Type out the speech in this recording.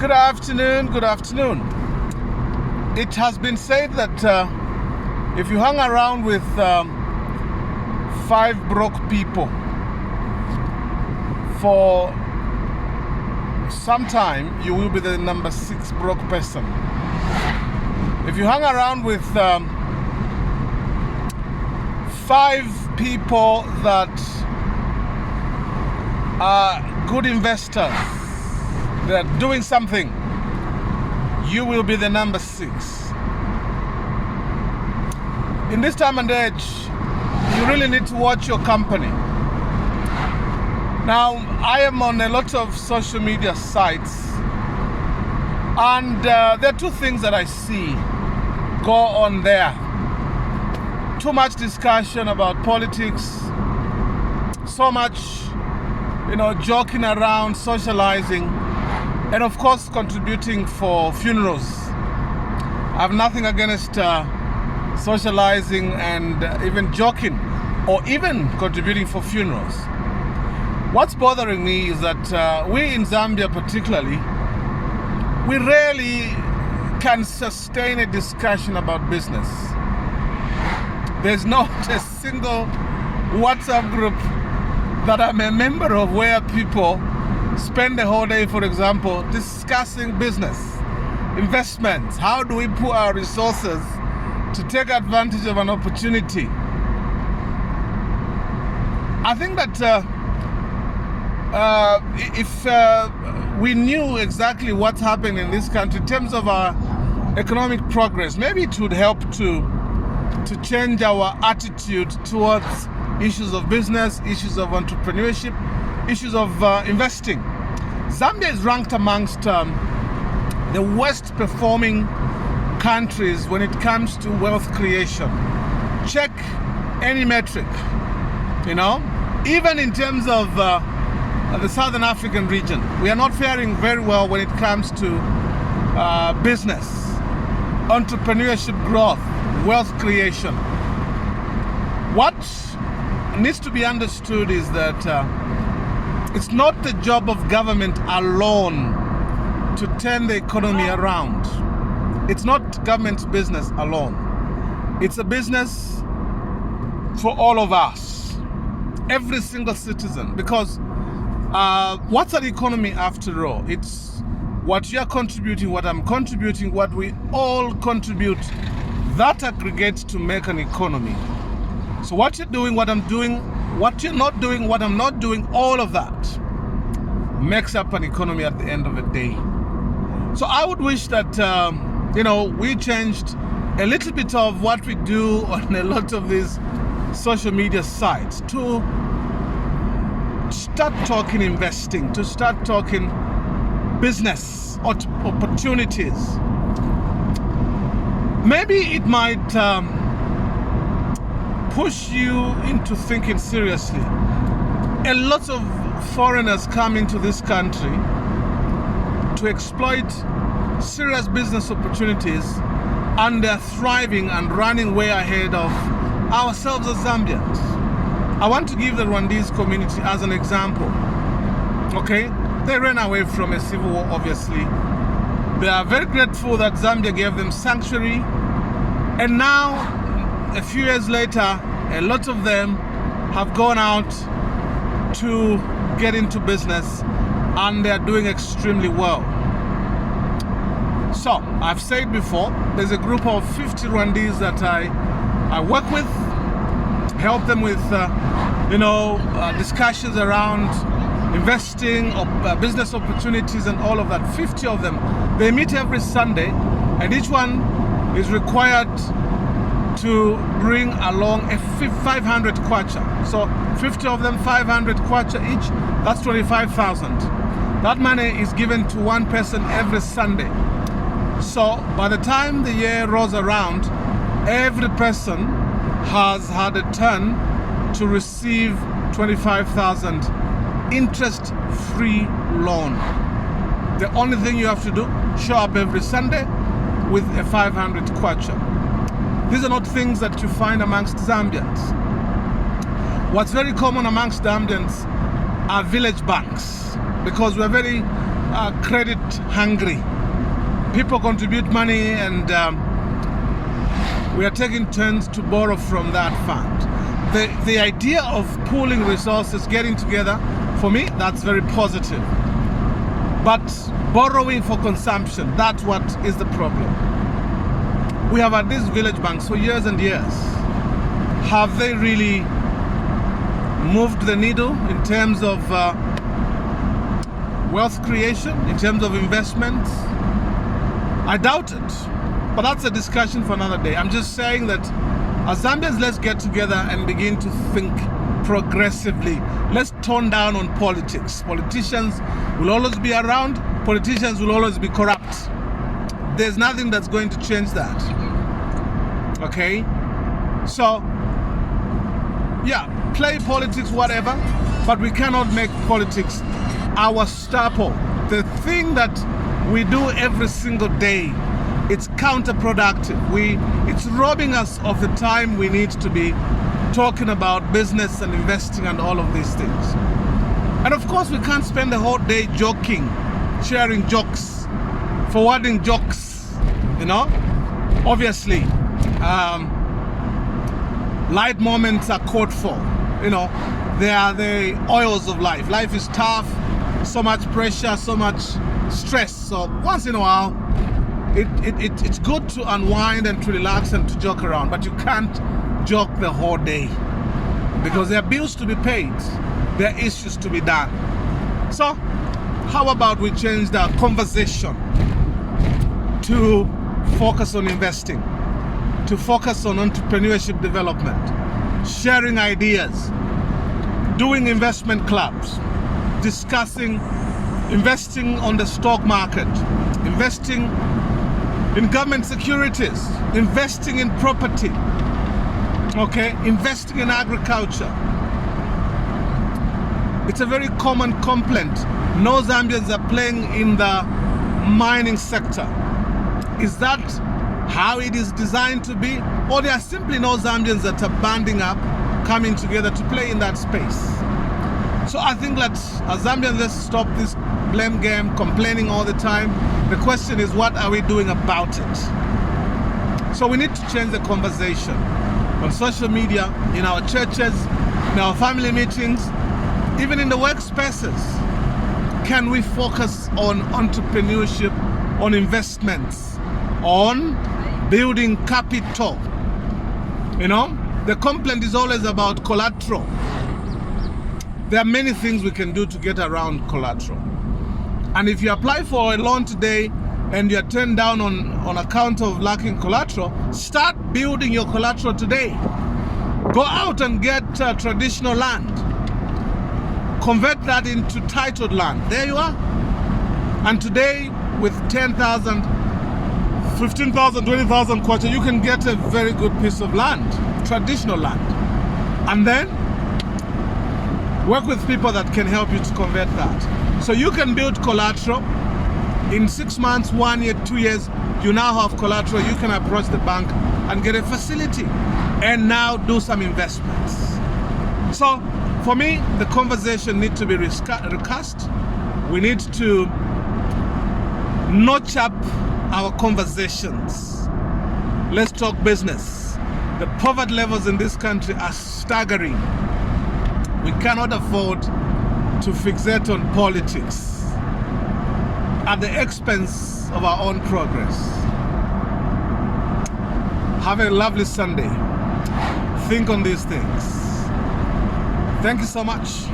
Good afternoon. Good afternoon. It has been said that if you hang around with 5 broke people for some time, you will be the number 6 broke person. If you hang around with 5 people that are good investors, they're doing something, you will be the number 6. In this time and age, you really need to watch your company. Now, I am on a lot of social media sites, and there are 2 things that I see go on there. Too much discussion about politics, so much, joking around, socializing, and of course contributing for funerals. I have nothing against socializing and even joking or even contributing for funerals. What's bothering me is that we in Zambia particularly, we rarely can sustain a discussion about business. There's not a single WhatsApp group that I'm a member of where people spend the whole day, for example, discussing business, investments. How do we put our resources to take advantage of an opportunity? I think that if we knew exactly what's happening in this country in terms of our economic progress, maybe it would help to change our attitude towards issues of business, issues of entrepreneurship, issues of investing. Zambia is ranked amongst the worst performing countries when it comes to wealth creation. Check any metric, even in terms of the Southern African region. We are not faring very well when it comes to business, entrepreneurship growth, wealth creation. What needs to be understood is that it's not the job of government alone to turn the economy around. It's not government's business alone. It's a business for all of us, every single citizen, because what's an economy after all? It's what you're contributing, what I'm contributing, what we all contribute, that aggregates to make an economy. So what you're doing, what I'm doing, what you're not doing, what I'm not doing, all of that makes up an economy at the end of the day. So I would wish that, we changed a little bit of what we do on a lot of these social media sites to start talking investing, to start talking business opportunities. Maybe it might push you into thinking seriously. A lot of foreigners come into this country to exploit serious business opportunities, and they're thriving and running way ahead of ourselves as Zambians. I want to give the Rwandese community as an example. Okay, they ran away from a civil war, obviously. They are very grateful that Zambia gave them sanctuary, and now, a few years later, a lot of them have gone out to get into business, and they're doing extremely well. So, I've said before, there's a group of 50 Rwandese that I work with, help them with, discussions around investing, or business opportunities and all of that. 50 of them. They meet every Sunday, and each one is required to bring along a 500 kwacha. So 50 of them, 500 kwacha each, that's 25,000. That money is given to one person every Sunday. So by the time the year rolls around, every person has had a turn to receive 25,000 interest-free loan. The only thing you have to do, show up every Sunday with a 500 kwacha. These are not things that you find amongst Zambians. What's very common amongst Zambians are village banks, because we're very credit hungry. People contribute money, and we are taking turns to borrow from that fund. The idea of pooling resources, getting together, for me, that's very positive. But borrowing for consumption, that's what is the problem. We have had these village banks for years and years. Have they really moved the needle in terms of wealth creation, in terms of investments? I doubt it, but that's a discussion for another day. I'm just saying that as Zambians, let's get together and begin to think progressively. Let's tone down on politics. Politicians will always be around. Politicians will always be corrupt. There's nothing that's going to change that. Okay? So, yeah, play politics, whatever, but we cannot make politics our staple. The thing that we do every single day, it's counterproductive. It's robbing us of the time we need to be talking about business and investing and all of these things. And of course, we can't spend the whole day joking, sharing jokes, forwarding jokes, you know? Obviously, light moments are called for, you know? They are the oils of life. Life is tough, so much pressure, so much stress. So once in a while, it's good to unwind and to relax and to joke around, but you can't joke the whole day because there are bills to be paid, there are issues to be done. So how about we change the conversation to focus on investing, to focus on entrepreneurship development, sharing ideas, doing investment clubs, discussing investing on the stock market, investing in government securities, investing in property, okay, investing in agriculture. It's a very common complaint. No Zambians are playing in the mining sector. Is that how it is designed to be? Or there are simply no Zambians that are banding up, coming together to play in that space? So I think that as Zambians, let's stop this blame game, complaining all the time. The question is, what are we doing about it? So we need to change the conversation on social media, in our churches, in our family meetings, even in the workspaces. Can we focus on entrepreneurship, on investments, on building capital? You know, the complaint is always about collateral. There are many things we can do to get around collateral. And if you apply for a loan today and you're turned down on account of lacking collateral, start building your collateral today. Go out and get traditional land. Convert that into titled land. There you are. And today, with 10,000, 15,000, 20,000 kwacha, you can get a very good piece of land, traditional land. And then work with people that can help you to convert that. So you can build collateral. In 6 months, 1 year, 2 years, you now have collateral. You can approach the bank and get a facility and now do some investments. So for me, the conversation needs to be recast. We need to notch up our conversations. Let's talk business. The poverty levels in this country are staggering. We cannot afford to fixate on politics at the expense of our own progress. Have a lovely Sunday. Think on these things. Thank you so much.